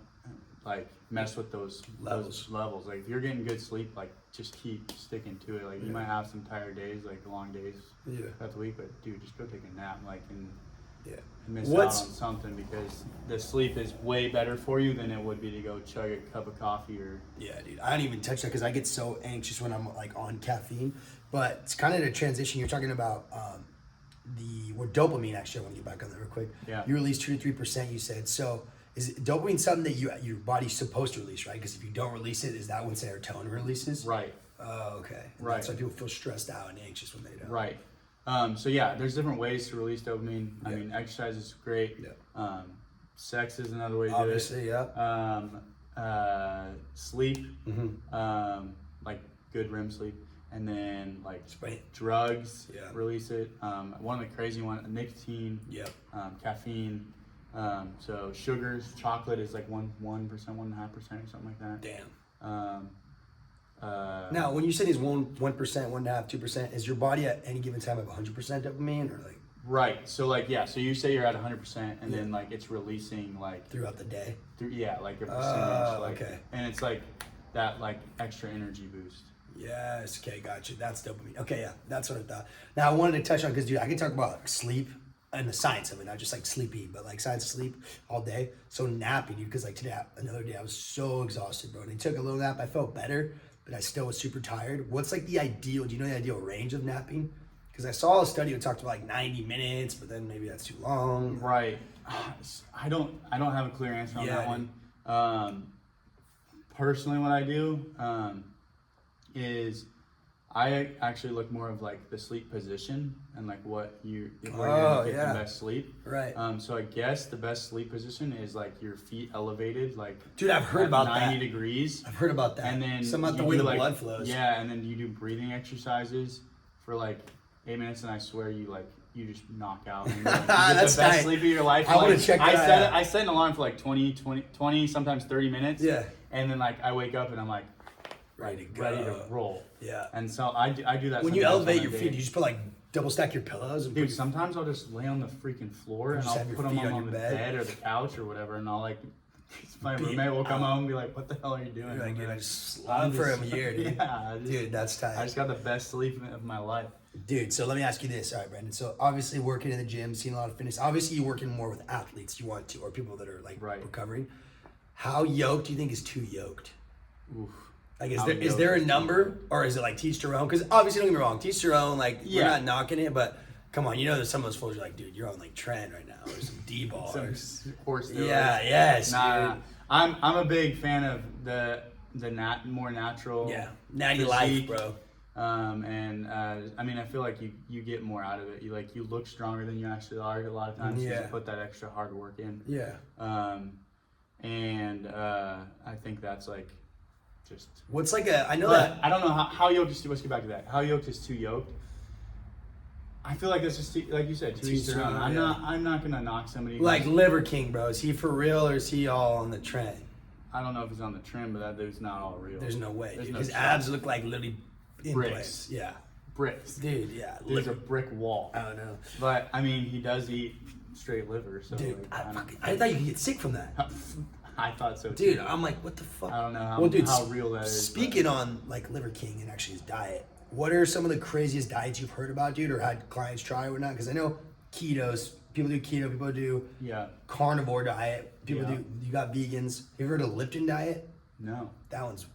S2: like mess with those levels. Like if you're getting good sleep, like just keep sticking to it. Like you might have some tired days, like long days throughout the week, but dude, just go take a nap, like and miss out on something because the sleep is way better for you than it would be to go chug a cup of coffee or. Yeah, dude, I don't even touch that because I get so anxious when I'm like on caffeine. But it's kind of the transition you're talking about. Dopamine. Actually, I want to get back on that real quick. Yeah. You release 2 to 3%. You said so. Is dopamine something that your body's supposed to release, right? Because if you don't release it, is that when serotonin releases? Right.
S1: Oh, okay. Right. That's why people feel stressed out and anxious when they don't.
S2: Right. So yeah, there's different ways to release dopamine. I
S1: Yeah.
S2: mean, exercise is great.
S1: Yeah.
S2: Sex is another way to
S1: Obviously,
S2: do it.
S1: yeah.
S2: Sleep,
S1: Mm-hmm.
S2: like good REM sleep, and then like
S1: Right.
S2: drugs,
S1: Yeah.
S2: release it. One of the crazy ones, nicotine,
S1: Yep.
S2: caffeine. So sugars, chocolate is like 1%, 1.5% or something like that.
S1: Damn.
S2: Uh,
S1: Now, when you say these 1%, 1.5%, 2%, is your body at any given time of 100% dopamine, or like
S2: Right. So like yeah. So you say you're at 100%, and
S1: Yeah.
S2: then like it's releasing like
S1: throughout the day?
S2: like a percentage. Like,
S1: okay.
S2: And it's like that like extra energy boost.
S1: Yes. Okay, gotcha. That's dopamine. Okay, yeah, that's what I thought. Now, I wanted to touch on because dude, I can talk about sleep and the science of it, not just like sleepy, but like science of sleep all day. So napping, dude, because like today, another day, I was so exhausted, bro. And I took a little nap. I felt better, but I still was super tired. What's like the ideal? Do you know the ideal range of napping? Because I saw a study that talked about like 90 minutes, but then maybe that's too long.
S2: Right. I don't have a clear answer on
S1: Yeah,
S2: that one. Personally, what I do is I actually look more of like the sleep position and like where you're gonna get the best sleep.
S1: Right.
S2: So I guess the best sleep position is like your feet elevated, like
S1: Dude, I've heard
S2: at
S1: about
S2: 90
S1: that.
S2: degrees.
S1: I've heard about that.
S2: And then
S1: some about the
S2: you
S1: way
S2: do,
S1: the
S2: like,
S1: blood flows.
S2: Yeah, and then you do breathing exercises for like 8 minutes, and I swear you just knock out. And, like, you get
S1: That's
S2: the best
S1: nice.
S2: sleep of your life.
S1: I wanna
S2: Like,
S1: check that out.
S2: I set an alarm for like 20, sometimes 30 minutes.
S1: Yeah.
S2: And then like I wake up and I'm like
S1: Ready to go.
S2: ready to roll.
S1: Yeah.
S2: And so I do that.
S1: When you
S2: sometimes
S1: elevate
S2: on
S1: your
S2: a
S1: feet,
S2: day.
S1: you just put like double stack your pillows and
S2: Dude,
S1: put
S2: sometimes I'll just lay on the freaking floor and
S1: Just
S2: I'll
S1: have your
S2: put them
S1: feet on
S2: on
S1: your
S2: the
S1: bed.
S2: bed or the couch or whatever, and I'll like. My roommate will come home and be like, "What the hell are you doing?"
S1: You're like,
S2: I'm
S1: dude,
S2: like,
S1: I just slept for a year, dude.
S2: Yeah,
S1: Dude, that's
S2: I
S1: tight.
S2: just got the best sleep of my life.
S1: Dude, so let me ask you this. All right, Brandon. So obviously working in the gym, seeing a lot of fitness. Obviously you're working more with athletes you want to, or people that are like
S2: Right.
S1: recovering. How yoked do you think is too yoked?
S2: Oof.
S1: Like,
S2: How
S1: is
S2: yoked
S1: there a
S2: is too
S1: number, or is it like teach their own? Because obviously, don't get me wrong, teach their own. Like, we're
S2: Yeah.
S1: not knocking it, but come on, you know, there's some of those fools are like, dude, you're on like trend right now, or some D-ball. or-
S2: Horse steroids.
S1: Yeah, yes,
S2: Nah,
S1: dude.
S2: I'm a big fan of the more natural.
S1: Yeah, natty
S2: physique.
S1: life, bro.
S2: I mean, I feel like you get more out of it. You look stronger than you actually are a lot of times.
S1: Yeah.
S2: You put that extra hard work in.
S1: Yeah.
S2: I think that's like just.
S1: What's like a? I know
S2: But
S1: that.
S2: I don't know how yoked is too. Let's get back to that. How yoked is too yoked. I feel like that's just like you said, to each their own. I'm not gonna knock somebody.
S1: Like Liver King, bro. Is he for real, or is he all on the trend?
S2: I don't know if he's on the trend, but that dude's not all real.
S1: There's no way.
S2: There's
S1: Dude.
S2: no
S1: His
S2: shot.
S1: abs look like literally in
S2: Bricks.
S1: place. Yeah.
S2: Bricks.
S1: Dude, yeah.
S2: There's a
S1: Liver.
S2: brick wall.
S1: I don't know.
S2: But I mean, he does eat straight liver, so.
S1: Dude,
S2: like,
S1: I thought you could get sick from that.
S2: I thought so too.
S1: Dude, I'm like, what the fuck?
S2: I don't know how,
S1: Well, dude,
S2: how real that is.
S1: Speaking on like Liver King and actually his diet, what are some of the craziest diets you've heard about, dude, or had clients try or not? Because I know ketos, people do keto, people do
S2: Yeah.
S1: carnivore diet, people
S2: Yeah.
S1: do, you got vegans. Have you ever heard of Lipton diet?
S2: No.
S1: That one's,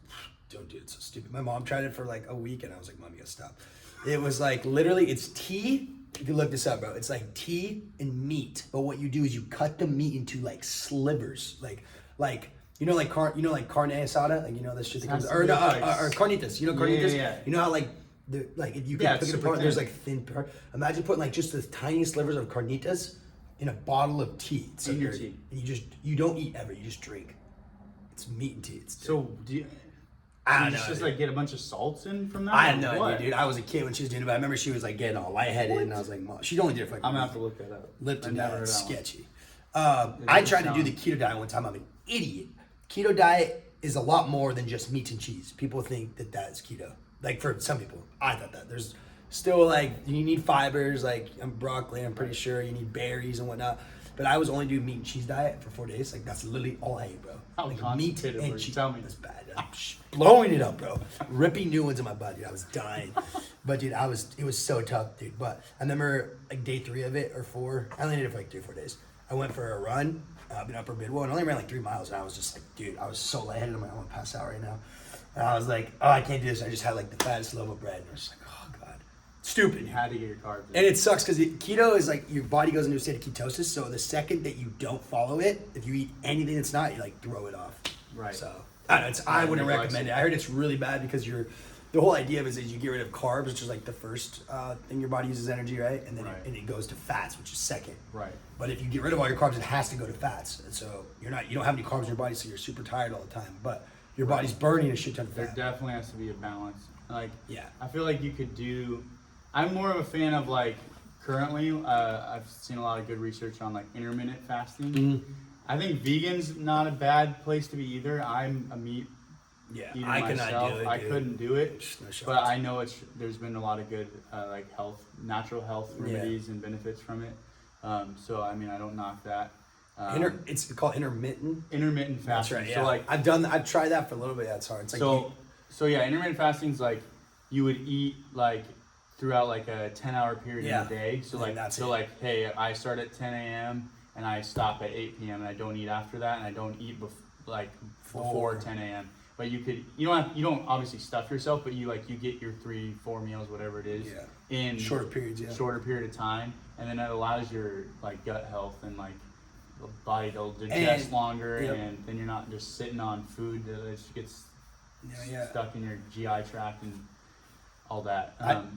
S1: don't do it, so stupid. My mom tried it for like a week and I was like, Mom, you gotta stop. It was like, literally, it's tea. If you look this up, bro, it's like tea and meat. But what you do is you cut the meat into like slivers, like you know, like carne asada, like you know this shit that comes, or no, or carnitas. You know carnitas.
S2: Yeah.
S1: You know how like if you can
S2: Yeah,
S1: pick it
S2: super
S1: apart, there's
S2: thin.
S1: like thin part. Imagine putting like just the tiny slivers of carnitas in a bottle of tea. It's so
S2: In your
S1: dirty.
S2: tea.
S1: And you don't eat ever. You just drink. It's meat and tea. It's
S2: So do you?
S1: I don't
S2: you
S1: know,
S2: just
S1: dude.
S2: like get a bunch of salts in from that?
S1: I have
S2: or
S1: no
S2: what?
S1: idea, dude. I was a kid when she was doing it, but I remember she was like getting all lightheaded, and I was like, Mom, she only did it for like
S2: I'm gonna have to look that up.
S1: Lipton
S2: I've never
S1: diet,
S2: heard that one.
S1: sketchy. I tried to do the keto diet one time. I'm an idiot. Keto diet is a lot more than just meat and cheese. People think that is keto. Like for some people, I thought that. There's still like, you need fibers, like broccoli, I'm pretty sure. You need berries and whatnot. But I was only doing meat and cheese diet for 4 days. Like that's literally all I ate, bro.
S2: How
S1: Like meat
S2: constipated were
S1: and
S2: you?
S1: cheese.
S2: Tell me.
S1: That's bad. I'm blowing it up, bro. Ripping new ones in my butt, dude. I was dying. But dude, it was so tough, dude. But I remember like day 3 of it or 4. I only did it for like 3 or 4 days. I went for a run up in Upper Midwell and I only ran like 3 miles. And I was just like, dude, I was so lightheaded. I'm like, I'm gonna pass out right now. And I was like, oh, I can't do this. I just had like the fattest loaf of bread. And I was just like, oh god, stupid.
S2: You had to get your carbs in.
S1: And it sucks because keto is like your body goes into a state of ketosis. So the second that you don't follow it, if you eat anything that's not, you like throw it off.
S2: Right.
S1: So I don't know, I wouldn't
S2: neglects
S1: recommend
S2: it.
S1: it. I heard it's really bad because your the whole idea of it is you get rid of carbs, which is like the first thing your body uses energy, right? And then it goes to fats, which is second.
S2: Right.
S1: But if you get rid of all your carbs, it has to go to fats. And so you don't have any carbs in your body, so you're super tired all the time. But your body's burning a shit ton of fat.
S2: There definitely has to be a balance. Like,
S1: yeah.
S2: I feel like you could do. I'm more of a fan of like currently. I've seen a lot of good research on like intermittent fasting.
S1: Mm-hmm.
S2: I think vegan's not a bad place to be either. I'm a meat eater myself.
S1: Cannot do it.
S2: I
S1: dude.
S2: couldn't do it,
S1: No shots.
S2: but I know there's been a lot of good like natural health remedies and benefits from it. So I mean, I don't knock that.
S1: It's called intermittent.
S2: Intermittent fasting.
S1: That's right.
S2: So
S1: yeah.
S2: like
S1: I've tried that for a little bit. That's hard. It's like
S2: so yeah, intermittent fasting is like you would eat like throughout like a 10-hour period in a day. So like like hey, I start at 10 a.m. and I stop at 8 p.m. and I don't eat after that, and I don't eat before 10 a.m. But you don't obviously stuff yourself, but you get your 3-4 meals, whatever it is, in
S1: shorter periods,
S2: shorter period of time, and then it allows your like gut health and like the body to digest longer, and then you're not just sitting on food that just gets stuck in your GI tract and all that.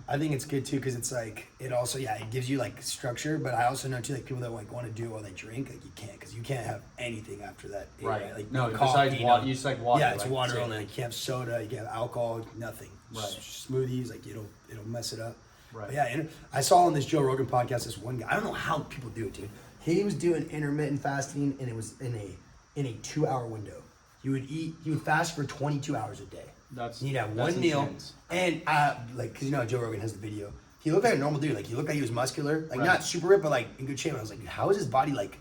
S1: I think it's good too because it's like it also it gives you like structure, but I also know too like people that like want to do it while they drink, like you can't because you can't have anything after that.
S2: Right.
S1: Like
S2: no,
S1: coffee,
S2: besides water, you just like water.
S1: Yeah, it's water only. Like, you can't have soda, you can't have alcohol, nothing.
S2: Right.
S1: Just smoothies, like it'll mess it up.
S2: Right.
S1: But yeah, I saw on this Joe Rogan podcast this one guy. I don't know how people do it, dude. He was doing intermittent fasting, and it was in a 2-hour window. He would fast for 22 hours a day. You'd have one meal,
S2: intense.
S1: and like, cause Joe Rogan has the video. He looked like a normal dude. Like he looked like he was muscular, like not super ripped, but like in good shape. And I was like, how is his body like?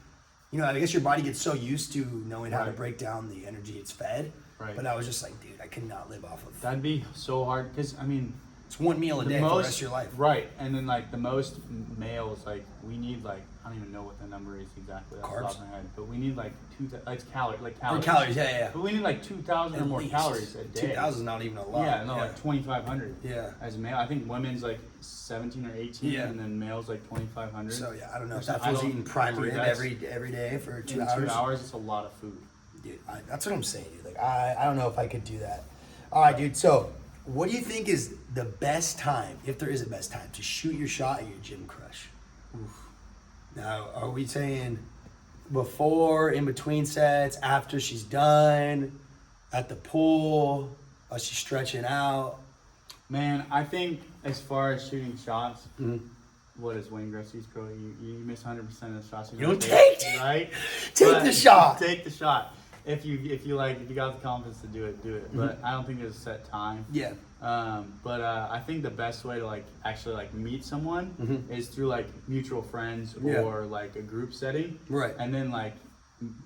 S1: I guess your body gets so used to knowing how to break down the energy it's fed. Right. But I was just like, dude, I could not live off of.
S2: That'd be so hard, cause I mean,
S1: it's one meal a day for the rest of your life.
S2: Right, and then like the most males, like we need like I don't even know what the number is exactly off the top of my head, but we need like calories.
S1: Or calories, yeah.
S2: But we need like 2,000 or more calories a day.
S1: 2,000 is not even a lot.
S2: Yeah, no, like 2,500.
S1: Yeah.
S2: As a male, I think women's like 17 or 18, and then males like 2,500.
S1: So yeah, I don't know if that feels eating prime rib every day for 2 hours.
S2: 2 hours, it's a lot of food.
S1: Dude, that's what I'm saying, dude. Like I don't know if I could do that. All right, dude. So what do you think is the best time, if there is a best time, to shoot your shot at your gym crush? Oof. Now, are we saying before, in between sets, after she's done, at the pool, while she's stretching out?
S2: Man, I think as far as shooting shots, what is Wayne Gretzky's quote? You miss 100% of the shots.
S1: You don't take it,
S2: right?
S1: Take the shot.
S2: Take the shot. If you got the confidence to do it. But I don't think there's a set time.
S1: Yeah.
S2: But I think the best way to like actually like meet someone is through like mutual friends or like a group setting.
S1: Right.
S2: And then like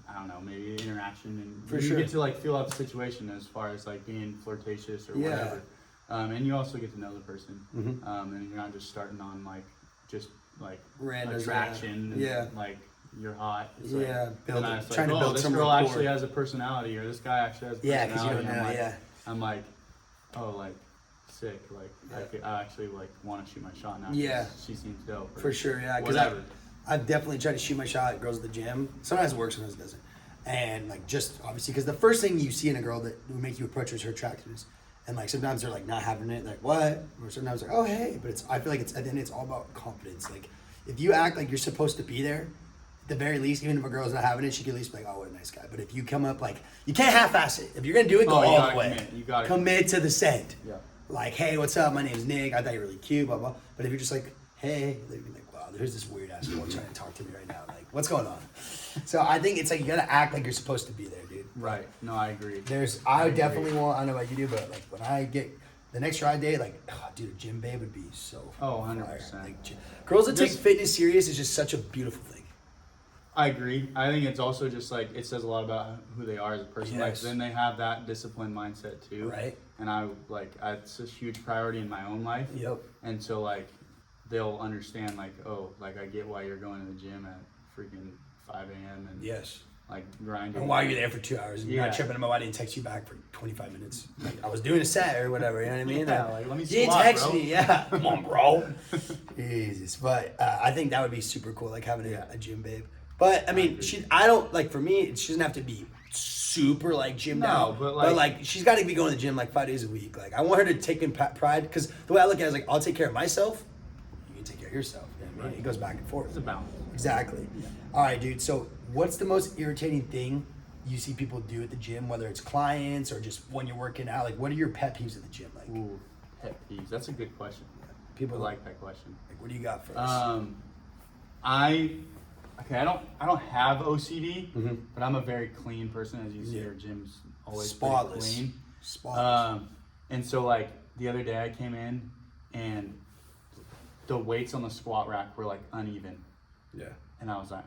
S2: I don't know, maybe interaction and
S1: you
S2: get to like feel out the situation as far as like being flirtatious or whatever. And you also get to know the person. And you're not just starting on like just like
S1: random
S2: attraction. And, like you're hot. It's
S1: trying to build
S2: this
S1: some
S2: girl
S1: rapport.
S2: actually has a personality, or this guy actually has a personality.
S1: Yeah, because you don't know.
S2: I'm like, oh, like sick. Like I actually like want to shoot my shot now.
S1: Yeah,
S2: she seems dope.
S1: For sure, yeah. Because I've definitely tried to shoot my shot at girls at the gym. Sometimes it works, sometimes it doesn't. And like just obviously, because the first thing you see in a girl that would make you approach her is her attractiveness. And like sometimes they're like not having it, like what? Or sometimes like, oh hey. But I feel like at the end it's all about confidence. Like if you act like you're supposed to be there, at the very least, even if a girl's not having it, she can at least be like, oh, what a nice guy. But if you come up like, you can't half-ass it. If you're gonna do it, go all the way.
S2: You gotta
S1: commit to the send.
S2: Yeah.
S1: Like, hey, what's up? My name's Nick. I thought you're really cute, blah blah. But if you're just like, hey, they're gonna be like, wow, there's this weird ass girl trying to talk to me right now. Like, what's going on? So I think it's like you gotta act like you're supposed to be there, dude.
S2: Right. No, I agree.
S1: I definitely want. I don't know about you do, but like when I get the next ride day, like, oh, dude, a gym babe would be so.
S2: Oh, 100%.
S1: Like, girls that take fitness serious is just such a beautiful thing.
S2: I agree. I think it's also just like it says a lot about who they are as a person. Like then they have that disciplined mindset too.
S1: Right.
S2: And it's a huge priority in my own life.
S1: Yep.
S2: And so like they'll understand like, oh, like I get why you're going to the gym at freaking 5 a.m. and like grinding.
S1: And why you're there for 2 hours and you're not tripping them up. I didn't text you back for 25 minutes. Like, I was doing a set or whatever, you know what I mean?
S2: Yeah, like let me
S1: you didn't text me, come on, bro. Jesus. But I think that would be super cool, like having a gym babe. But I mean, I don't like, for me, she doesn't have to be super like gymmed out.
S2: but
S1: like she's got to be going to the gym like 5 days a week. Like I want her to take in pride, because the way I look at it is like, I'll take care of myself, you can take care of yourself. You know what I mean? It goes back and forth.
S2: It's a balance.
S1: Exactly. Yeah. All right, dude. So what's the most irritating thing you see people do at the gym, whether it's clients or just when you're working out? Like, what are your pet peeves at the gym? Like,
S2: Ooh, pet peeves. That's a good question.
S1: People
S2: like that question.
S1: Like, what do you got for
S2: I don't have OCD, but I'm a very clean person, as you see. Our gym's always
S1: spotless,
S2: pretty clean.
S1: Spotless.
S2: And so like the other day I came in and the weights on the squat rack were like uneven.
S1: Yeah.
S2: And I was like,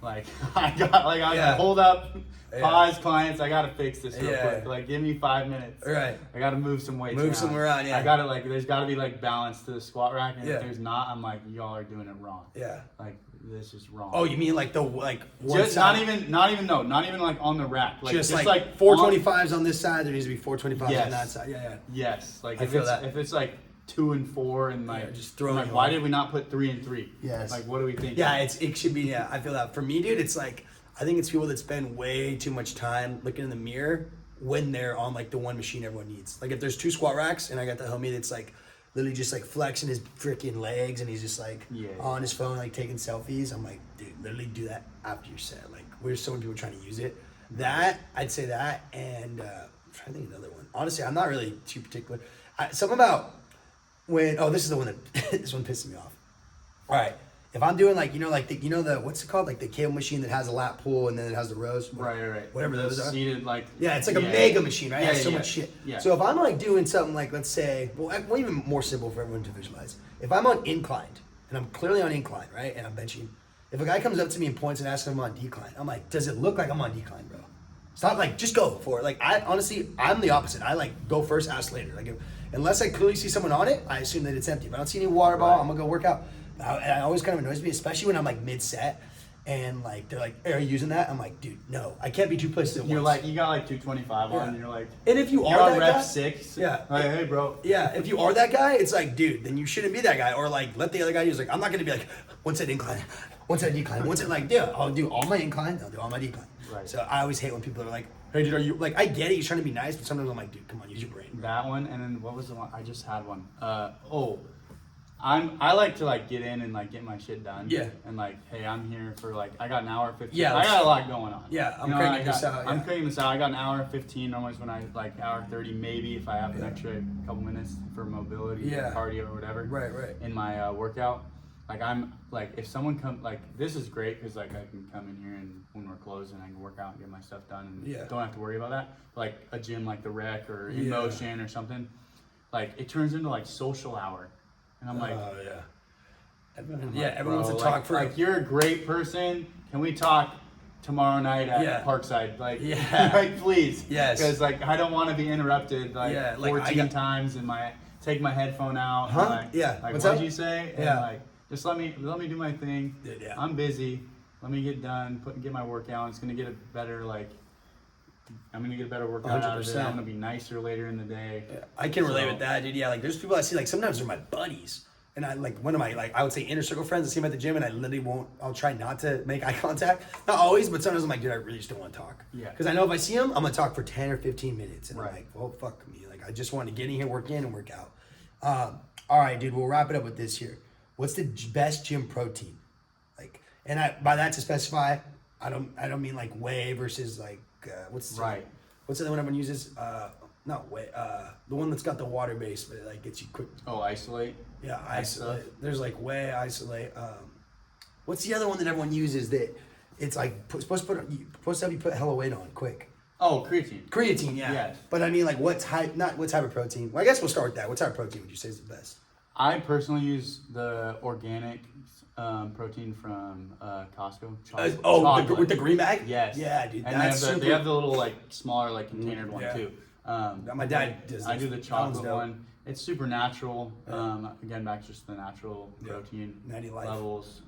S2: Like I got hold up, pause, clients. I gotta fix this real quick. Like, give me 5 minutes.
S1: Right.
S2: I gotta move some weights.
S1: Move some around. Yeah.
S2: I gotta there's gotta be like balance to the squat rack, and
S1: if
S2: there's not, I'm like, y'all are doing it wrong.
S1: Yeah.
S2: Like, this is wrong.
S1: Oh, you mean like the one
S2: just
S1: side?
S2: not even like on the rack. Like,
S1: just like 425s on this side. There needs to be 425s on that side. Yeah.
S2: Yes. Like
S1: if
S2: it's like 2 and 4 and like
S1: just throwing.
S2: Like, why did we not put 3 and 3?
S1: Yes.
S2: Like, what do we think?
S1: Yeah, it should be. Yeah, I feel that. For me, dude, it's like, I think it's people that spend way too much time looking in the mirror when they're on like the one machine everyone needs. Like if there's 2 squat racks and I got the homie that's like literally just like flexing his freaking legs and he's just like on his phone like taking selfies. I'm like, dude, literally do that after your set. Like, there's so many people trying to use it. That, I'd say that, and I'm trying to think of another one. Honestly, I'm not really too particular. Something about when, this is the one that this one pisses me off. All right. If I'm doing like, the what's it called? Like the cable machine that has a lap pull and then it has the rows.
S2: Right.
S1: Whatever those are.
S2: Seated like.
S1: Yeah, it's like a mega machine, right? It has so much shit.
S2: Yeah.
S1: So if I'm like doing something like, let's say, well, even more simple for everyone to visualize. If I'm on inclined, and I'm clearly on incline, right? And I'm benching. If a guy comes up to me and points and asks if I'm on decline, I'm like, does it look like I'm on decline, bro? Stop, like, just go for it. Like, I'm the opposite. I like go first, ask later. Like, unless I clearly see someone on it, I assume that it's empty. If I don't see any water ball, I'm gonna go work out. And it always kind of annoys me, especially when I'm like mid-set and like they're like, "Are you using that?" I'm like, "Dude, no, I can't be 2 places at once."
S2: You're like, you got like 225 on, and you're like,
S1: and if you are
S2: on
S1: that
S2: rep
S1: guy,
S2: 6,
S1: like,
S2: hey bro,
S1: if you are that guy, it's like, dude, then you shouldn't be that guy, or like let the other guy use. Like, I'm not gonna be like, one set incline, one set decline, one set like, dude, I'll do all my incline, I'll do all my decline. Right. So I always hate when people are like, "Hey, dude, are you like?" I get it, he's trying to be nice, but sometimes I'm like, "Dude, come on, use your brain."
S2: That one, and then what was the one? I just had one. I like to like get in and like get my shit done.
S1: Yeah.
S2: And like, hey, I'm here for like, I got an hour 15.
S1: Yeah.
S2: I got a lot going on.
S1: Yeah, I'm cranking this out.
S2: I'm cranking this out. I got an hour 15. Normally when I like hour 30, maybe if I have an extra couple minutes for mobility, or cardio or whatever.
S1: Right.
S2: In my workout, like I'm like, if someone come like, this is great because like I can come in here and when we're closing, I can work out and get my stuff done and don't have to worry about that. Like a gym like the Rec or In Motion or something, like it turns into like social hour, and I'm like, everyone wants to talk for like, you're a great person. Can we talk tomorrow night at Parkside? Like, like please.
S1: Yes.
S2: Because like I don't want to be interrupted like 14 times and take my headphone out.
S1: Huh?
S2: And, like
S1: what's
S2: what'd
S1: up?
S2: you say? And like just let me do my thing.
S1: Yeah.
S2: I'm busy. Let me get done. Get my workout. It's gonna get a better I'm gonna get a better workout 100%. Out of it. I'm gonna be nicer later in the day.
S1: Yeah, I can relate with that, dude. Yeah, like there's people I see like sometimes they're my buddies. And I like one of my I would say inner circle friends. I see them at the gym, and I literally I'll try not to make eye contact. Not always, but sometimes I'm like, dude, I really just don't want to talk. Yeah. Because I know if I see them, I'm gonna talk for 10 or 15 minutes, and I'm like, well, fuck me. Like I just want to get in here, work in, and work out. All right, dude. We'll wrap it up with this here. What's the best gym protein? Like, and by that to specify, I don't mean like whey versus like what's the other one everyone uses? Not whey. The one that's got the water base, but it like gets you quick.
S2: Oh, isolate.
S1: Yeah, isolate. There's like whey, isolate. What's the other one that everyone uses that it's like supposed to have you put hella weight on quick?
S2: Oh, creatine.
S1: Creatine, yeah. Yes. But I mean, like, what type of protein? Well, I guess we'll start with that. What type of protein would you say is the best?
S2: I personally use the organic protein from Costco.
S1: With the green bag?
S2: Yes.
S1: Yeah, dude.
S2: And they have the little like smaller like containered one too.
S1: My dad does.
S2: I do the chocolate one. It's super natural. Again, back just the natural protein levels.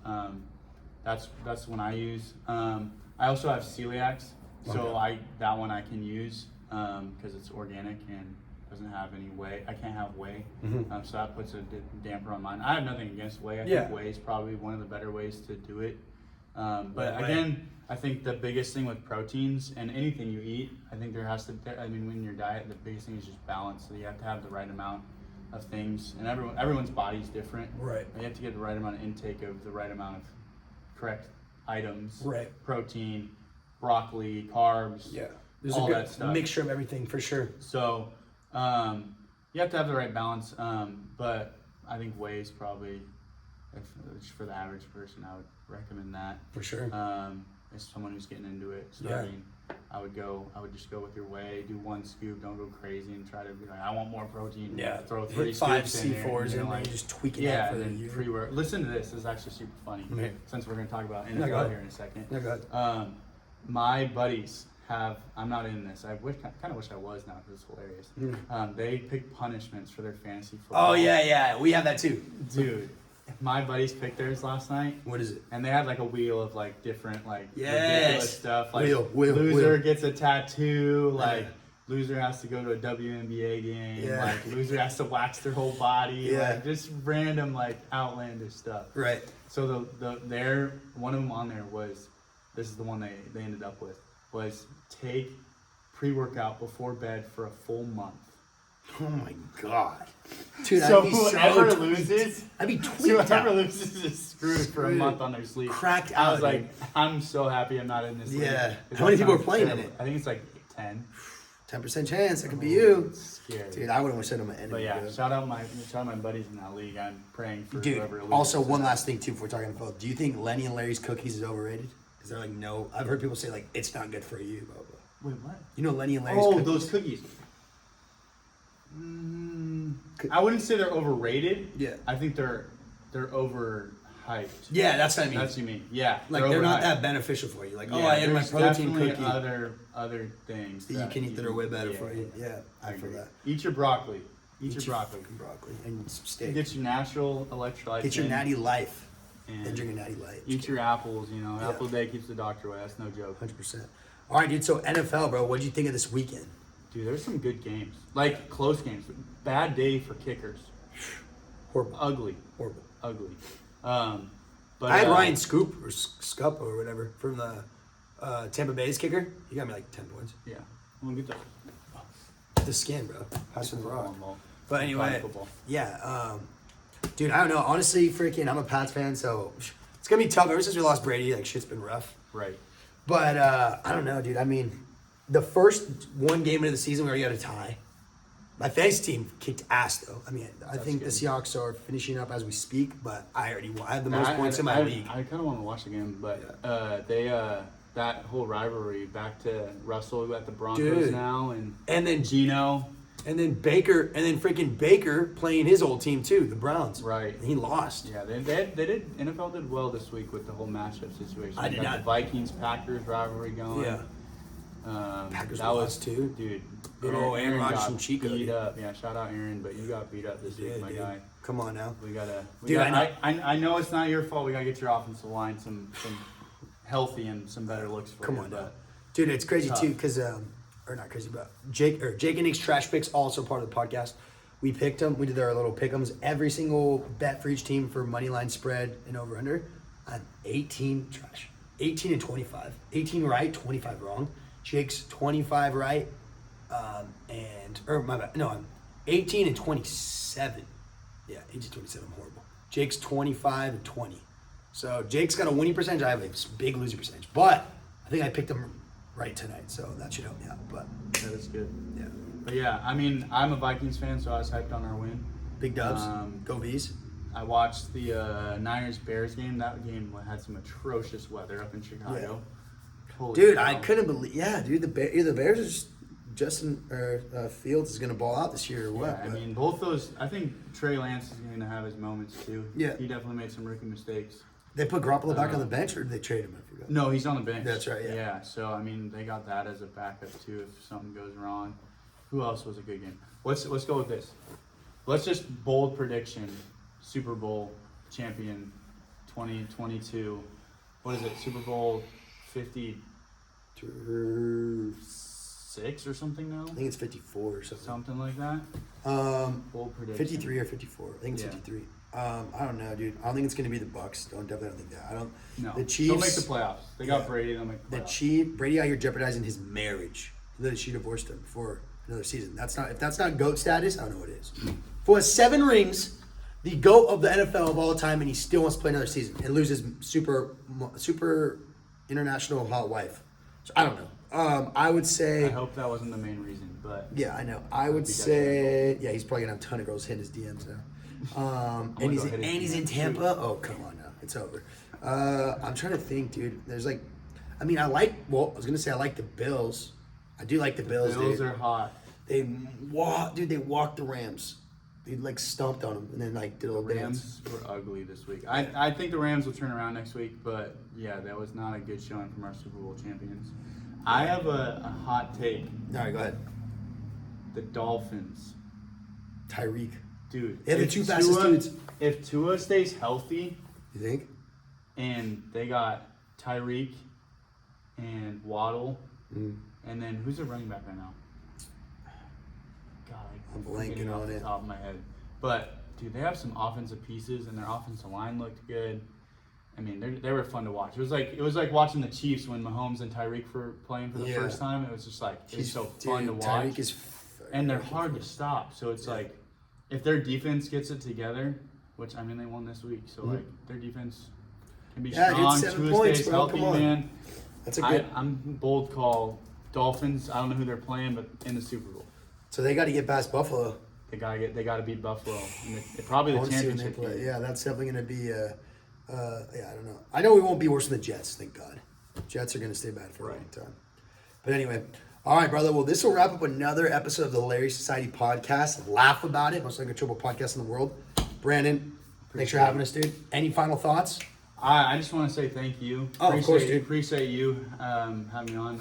S2: That's the one I use. I also have celiacs, so that one I can use because it's organic and doesn't have any whey. I can't have whey, so that puts a damper on mine. I have nothing against whey. I think whey is probably one of the better ways to do it. But again, I think the biggest thing with proteins and anything you eat, I think there has to, I mean, in your diet, the biggest thing is just balance. So you have to have the right amount of things, and everyone's body's different.
S1: Right.
S2: You have to get the right amount of intake of the right amount of correct items.
S1: Right.
S2: Protein, broccoli, carbs.
S1: Yeah. There's
S2: all
S1: a good
S2: that stuff.
S1: mixture of everything for sure.
S2: So you have to have the right balance. But I think whey is probably, if for the average person, I would recommend that.
S1: For sure.
S2: As someone who's getting into it, starting, I would just go with your whey, do 1 scoop, don't go crazy and try to be like, I want more protein.
S1: Yeah.
S2: Throw 3
S1: Hit 5
S2: scoops in there,
S1: C4s
S2: and
S1: and
S2: like,
S1: then just tweak it
S2: yeah,
S1: out for
S2: and
S1: the
S2: then
S1: year.
S2: pre-work. Listen to this. This is actually super funny.
S1: Okay.
S2: Since we're going to talk about
S1: No, go
S2: NFL
S1: ahead.
S2: here in a second.
S1: No, go ahead.
S2: My buddies have, I'm not in this. I kind of wish I was now because it's hilarious. They pick punishments for their fantasy football.
S1: Oh, yeah. We have that too.
S2: Dude, my buddies picked theirs last night.
S1: What is it?
S2: And they had like a wheel of like different like
S1: Yes.
S2: ridiculous stuff. Like
S1: Wheel.
S2: loser gets a tattoo. Like loser has to go to a WNBA game.
S1: Yeah.
S2: Like loser has to wax their whole body.
S1: Yeah.
S2: Like just random like outlandish stuff.
S1: Right.
S2: So their one of them on there was, this is the one they ended up with, was take pre-workout before bed for a full month.
S1: Oh my god. Dude,
S2: So
S1: I'd be
S2: whoever
S1: so
S2: loses,
S1: I'd be tweaked
S2: whoever
S1: out.
S2: loses is screwed for a month on their sleep.
S1: Cracked
S2: I was
S1: out,
S2: like,
S1: dude.
S2: I'm so happy I'm not in this league.
S1: Yeah.
S2: It
S1: How many people are
S2: sounds
S1: playing in
S2: terrible.
S1: it?
S2: I think it's like 10.
S1: 10% chance that could be you.
S2: It's scary.
S1: Dude, I wouldn't want to send them an enemy.
S2: But yeah,
S1: bro.
S2: shout out my buddies in that league. I'm praying for
S1: Dude,
S2: whoever loses.
S1: also one last thing too before talking about football. Do you think Lenny and Larry's cookies is overrated? Because they're like, no. I've heard people say like, it's not good for you, blah, blah.
S2: Wait, what?
S1: You know Lenny and Larry's
S2: Oh,
S1: cookies?
S2: those cookies. I wouldn't say they're overrated.
S1: Yeah.
S2: I think they're overhyped.
S1: Yeah, that's what I mean.
S2: That's what you mean. Yeah.
S1: Like they're not
S2: overhyped.
S1: that beneficial for you. Like,
S2: Yeah,
S1: oh, I had my
S2: there's
S1: protein
S2: definitely
S1: cookie.
S2: other things
S1: That you can eat that are way better for you. Yeah, I feel
S2: agree.
S1: that.
S2: Eat your broccoli. Eat your broccoli.
S1: fucking broccoli and some steak.
S2: Get your natural electrolytes.
S1: Get your
S2: in,
S1: natty life.
S2: and
S1: And drink a natty light.
S2: Eat your apples. You know,
S1: Yeah.
S2: apple a day keeps the doctor away. That's no joke.
S1: 100%. All right, dude. So NFL, bro. What did you think of this weekend?
S2: Dude, there's some good games. Like close games. Bad day for kickers.
S1: Horrible.
S2: Ugly.
S1: Horrible.
S2: Ugly. But
S1: I had Ryan Scoop or Scup or whatever from the Tampa Bay's kicker. He got me like 10 points.
S2: Yeah. Well, get that.
S1: The skin, bro. Pass from the rock.
S2: Football.
S1: But anyway,
S2: Football.
S1: yeah. Dude, I don't know. Honestly, freaking, I'm a Pats fan, so it's gonna be tough. Ever since we lost Brady, like shit's been rough.
S2: Right.
S1: But I don't know, dude. I mean, the first one game into the season, we already got a tie. My fantasy team kicked ass, though. I mean, I think
S2: good.
S1: the Seahawks are finishing up as we speak, but I have the most points in my league.
S2: I kind of want to watch the game, but they that whole rivalry back to Russell at the Broncos
S1: Dude.
S2: now, and
S1: And then
S2: Gino.
S1: And then freaking Baker playing his old team too, the Browns.
S2: Right.
S1: And he lost.
S2: Yeah, they did. NFL did well this week with the whole matchup situation.
S1: I
S2: They
S1: did
S2: got
S1: not-
S2: the Vikings Packers rivalry going.
S1: Yeah. Packers
S2: that
S1: lost too.
S2: Dude.
S1: Aaron Rodgers
S2: got
S1: from Chico,
S2: beat
S1: dude.
S2: up. Yeah, shout out Aaron, but you got beat up this week, my
S1: dude.
S2: guy.
S1: Come on now.
S2: We gotta.
S1: Dude,
S2: I know it's not your fault. We gotta get your offensive line some healthy and some better looks for
S1: Come
S2: you.
S1: on now.
S2: But
S1: Dude, it's crazy
S2: Tough.
S1: too, because or not crazy, but Jake and Nick's trash picks also part of the podcast. We picked them. We did our little pick'ems. Every single bet for each team for money line spread and over under. I'm 18 trash. 18 and 25. 18 right, 25 wrong. Jake's 25 right, I'm 18 and 27. Yeah, 18 and 27. I'm horrible. Jake's 25 and 20. So Jake's got a winning percentage. I have a big losing percentage, but I think I picked him right tonight, so that should help me out. But
S2: that is good.
S1: yeah,
S2: But yeah, I mean, I'm a Vikings fan, so I was hyped on our win.
S1: big dubs. Go V's.
S2: I watched the Niners-Bears game. That game had some atrocious weather up in Chicago. Holy
S1: Dude,
S2: cow.
S1: I couldn't believe. Yeah, dude, the Bears are just Justin Fields is gonna ball out this year or what?
S2: Yeah, I mean, both those. I think Trey Lance is going to have his moments too.
S1: Yeah.
S2: He definitely made some rookie mistakes.
S1: They put Garoppolo back on the bench, or did they trade him? I forgot.
S2: No, he's on the bench.
S1: That's right, yeah.
S2: Yeah. So I mean, they got that as a backup too if something goes wrong. Who else was a good game? Let's go with this. Let's just bold prediction: Super Bowl champion, 2022. What is it? Super Bowl 56 or something now?
S1: I think it's 54 or something.
S2: Something like that. Bold prediction.
S1: 53 or 54. I think it's
S2: Yeah.
S1: 53. I don't know, dude. I don't think it's gonna be the Bucks. Definitely don't think that. I don't.
S2: No.
S1: The Chiefs.
S2: They'll make the playoffs. They got Brady. They'll make the playoffs.
S1: Brady out here jeopardizing his marriage. Literally, she divorced him for another season. If that's not GOAT status, I don't know what it is. For 7 rings, the GOAT of the NFL of all time, and he still wants to play another season and lose his super international hot wife. So I don't know. I would say.
S2: I hope that wasn't the main reason, but.
S1: Yeah, I know. I would say. Yeah, he's probably gonna have a ton of girls hitting his DMs now. And he's in Tampa. Oh, come on now, it's over. I'm trying to think, dude. There's like, I was gonna say I like the Bills. I do like the Bills.
S2: Bills are hot.
S1: They walked the Rams. They like stomped on them and then like did a little
S2: Rams
S1: dance.
S2: were ugly this week. I think the Rams will turn around next week, but yeah, that was not a good showing from our Super Bowl champions. I have a hot take.
S1: All right, go ahead.
S2: The Dolphins.
S1: Tyreek.
S2: Dude.
S1: They have the 2 fastest dudes.
S2: If Tua stays healthy.
S1: You think?
S2: And they got Tyreek and Waddle. And then who's their running back right now? God,
S1: I'm blanking on
S2: off the top of my head. But dude, they have some offensive pieces, and their offensive line looked good. I mean, they were fun to watch. It was like watching the Chiefs when Mahomes and Tyreek were playing for the first time. It was just like it was so fun to watch.
S1: Tyreek is
S2: and they're hard to stop. So it's like if their defense gets it together, which I mean they won this week, so like their defense can be strong.
S1: Dude, 7
S2: Tua
S1: points,
S2: stays
S1: bro.
S2: healthy,
S1: Come on.
S2: man.
S1: That's a good.
S2: I'm bold call Dolphins. I don't know who they're playing, but in the Super Bowl.
S1: So they got to get past Buffalo.
S2: They gotta beat Buffalo. And probably the championship game.
S1: Yeah, that's definitely going to be. I don't know. I know we won't be worse than the Jets. Thank God. Jets are going to stay bad for a long time. But anyway, all right, brother. Well, this will wrap up another episode of the Larry Society podcast. Laugh about it. Most uncontrollable podcast in the world. Brandon, thanks for having us, dude. Any final thoughts?
S2: I just want to say thank you.
S1: Of course, dude.
S2: Appreciate you having me on.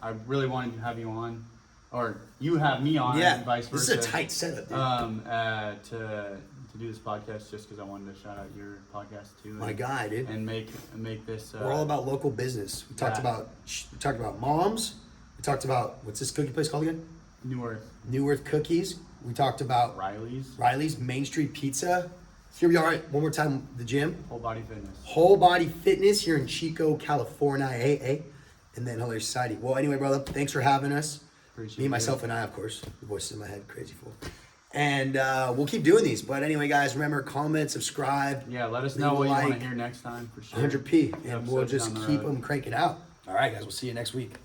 S2: I really wanted to have you on, or you have me on, and vice versa.
S1: This is a tight setup, dude.
S2: To do this podcast just because I wanted to shout out your podcast too.
S1: My guy, dude.
S2: And make this.
S1: We're all about local business. We talked about moms. We talked about what's this cookie place called again? New Earth Cookies. We talked about Riley's Main Street Pizza. Here we are, one more time, the gym.
S2: Whole Body Fitness here in Chico, California,
S1: and then Hilarious Society. Well, anyway, brother, thanks for having us.
S2: Appreciate
S1: Me, myself, and I, of course. The voices in my head, crazy fool. And we'll keep doing these. But anyway, guys, remember, comment, subscribe.
S2: Yeah, let us know what you want to hear next time for sure.
S1: 100p, and we'll just keep them cranking out. All right, guys, we'll see you next week.